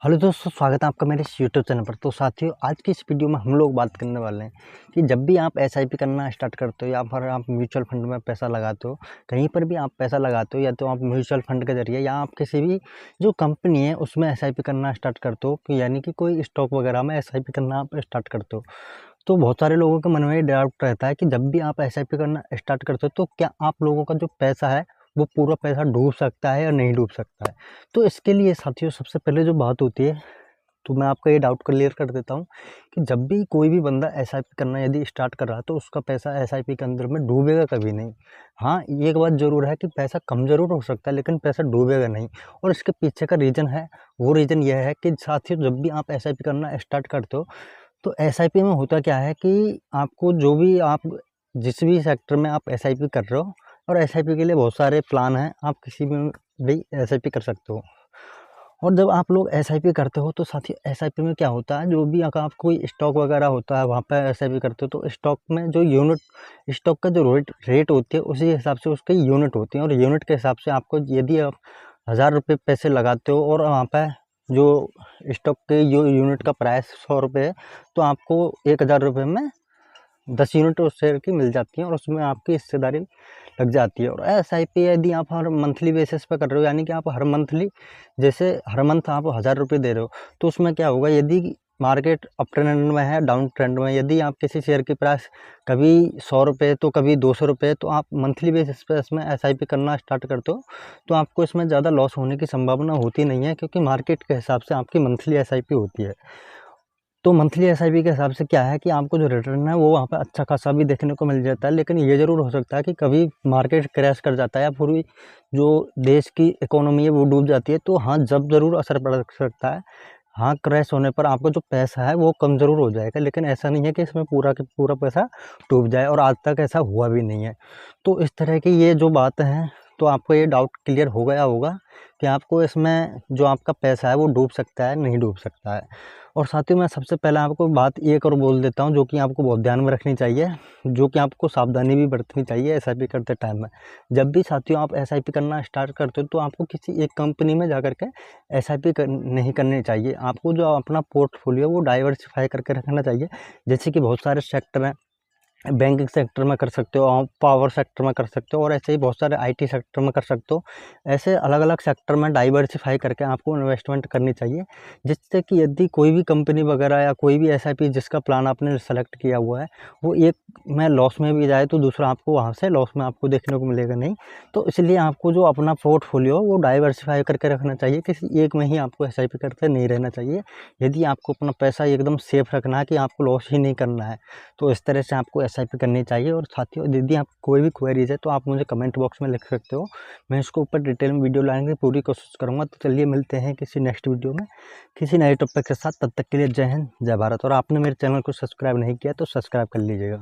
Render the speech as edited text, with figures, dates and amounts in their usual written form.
Hello दोस्तों, स्वागत है आपका मेरे इस यूट्यूब चैनल पर। तो साथियों, आज की इस वीडियो में हम लोग बात करने वाले हैं कि जब भी आप एसआईपी करना स्टार्ट करते हो या फिर आप म्यूचुअल फंड में पैसा लगाते हो, कहीं पर भी आप पैसा लगाते हो या तो आप म्यूचुअल फंड के जरिए या आप किसी भी जो कंपनी है उसमें एसआईपी करना स्टार्ट करते हो, कि यानी कि कोई स्टॉक वगैरह में एसआईपी करना आप स्टार्ट करते हो, तो बहुत सारे लोगों के मन में ये डाउट रहता है कि जब भी आप एसआईपी करना स्टार्ट करते हो तो क्या आप लोगों का जो पैसा है वो पूरा पैसा डूब सकता है या नहीं डूब सकता है। तो इसके लिए साथियों, सबसे पहले जो बात होती है, तो मैं आपका ये डाउट क्लियर कर देता हूँ कि जब भी कोई भी बंदा एसआईपी करना यदि स्टार्ट कर रहा है तो उसका पैसा एसआईपी के अंदर में डूबेगा कभी नहीं। हाँ, ये एक बात ज़रूर है कि पैसा कम ज़रूर हो सकता है लेकिन पैसा डूबेगा नहीं। और इसके पीछे का रीज़न है, वो रीज़न यह है कि साथियों, जब भी आप एसआईपी करना स्टार्ट करते हो तो एसआईपी में होता क्या है कि आपको जो भी आप जिस भी सेक्टर में आप एसआईपी कर रहे हो, और एसआईपी के लिए बहुत सारे प्लान हैं, आप किसी में भी एसआईपी कर सकते हो। और जब आप लोग एसआईपी करते हो तो साथ ही एसआईपी में क्या होता है, जो भी अगर आप कोई स्टॉक वगैरह होता है वहाँ पे एसआईपी करते हो तो स्टॉक में जो यूनिट, स्टॉक का जो रेट रेट होती है उसी हिसाब से उसकी यूनिट होती है, और यूनिट के हिसाब से आपको, यदि आप 1000 रुपये पैसे लगाते हो और वहाँ पे जो स्टॉक के जो यूनिट का प्राइस 100 रुपये है, तो आपको 1000 रुपये में 10 यूनिट उस शेयर की मिल जाती हैं और उसमें आपकी हिस्सेदारी लग जाती है। और एसआईपी यदि आप हर मंथली बेसिस पे कर रहे हो, यानी कि आप हर मंथली, जैसे हर मंथ आप 1000 रुपये दे रहे हो, तो उसमें क्या होगा, यदि मार्केट अप ट्रेंड में है, डाउन ट्रेंड में, यदि आप किसी शेयर की प्राइस कभी 100 रुपये तो कभी 200 रुपये, तो आप मंथली बेसिस पे इसमें एसआईपी करना स्टार्ट करते हो तो आपको इसमें ज़्यादा लॉस होने की संभावना होती नहीं है, क्योंकि मार्केट के हिसाब से आपकी मंथली एसआईपी होती है। तो मंथली एसआईपी के हिसाब से क्या है कि आपको जो रिटर्न है वो वहाँ पे अच्छा खासा भी देखने को मिल जाता है, लेकिन ये ज़रूर हो सकता है कि कभी मार्केट क्रैश कर जाता है या पूरी जो देश की इकोनॉमी है वो डूब जाती है, तो हाँ, जब ज़रूर असर पड़ सकता है। हाँ, क्रैश होने पर आपका जो पैसा है वो कम ज़रूर हो जाएगा, लेकिन ऐसा नहीं है कि इसमें पूरा का पूरा पैसा डूब जाए, और आज तक ऐसा हुआ भी नहीं है। तो इस तरह की ये जो बात हैं, तो आपको ये डाउट क्लियर हो गया होगा कि आपको इसमें जो आपका पैसा है वो डूब सकता है, नहीं डूब सकता है। और साथ ही मैं सबसे पहले आपको बात एक और बोल देता हूँ, जो कि आपको बहुत ध्यान में रखनी चाहिए, जो कि आपको सावधानी भी बरतनी चाहिए एसआईपी करते टाइम में। जब भी साथियों आप एसआईपी करना स्टार्ट करते हो तो आपको किसी एक कंपनी में जा कर के एसआईपी नहीं करनी चाहिए। आपको जो अपना पोर्टफोलियो वो डाइवर्सिफाई करके रखना चाहिए। जैसे कि बहुत सारे सेक्टर हैं, बैंकिंग सेक्टर में कर सकते हो, आप पावर सेक्टर में कर सकते हो, और ऐसे ही बहुत सारे आईटी सेक्टर में कर सकते हो। ऐसे अलग-अलग सेक्टर में डाइवर्सिफ़ाई करके आपको इन्वेस्टमेंट करनी चाहिए, जिससे कि यदि कोई भी कंपनी वगैरह या कोई भी एसआईपी जिसका प्लान आपने सेलेक्ट किया हुआ है, वो एक में लॉस में भी जाए तो दूसरा आपको वहाँ से लॉस में आपको देखने को मिलेगा नहीं। तो इसलिए आपको जो अपना पोर्टफोलियो वो डाइवर्सिफ़ाई करके रखना चाहिए, किसी एक में ही आपको एसआईपी करते नहीं रहना चाहिए। यदि आपको अपना पैसा एकदम सेफ रखना है कि आपको लॉस ही नहीं करना है, तो इस तरह से आपको एसआईपी करनी चाहिए। और साथियों, यदि आप कोई भी क्वेरीज है तो आप मुझे कमेंट बॉक्स में लिख सकते हो, मैं इसको ऊपर डिटेल में वीडियो लाने की पूरी कोशिश करूँगा। तो चलिए मिलते हैं किसी नेक्स्ट वीडियो में किसी नए टॉपिक के साथ। तब तक के लिए जय हिंद, जय भारत। और आपने मेरे चैनल को सब्सक्राइब नहीं किया तो सब्सक्राइब कर लीजिएगा।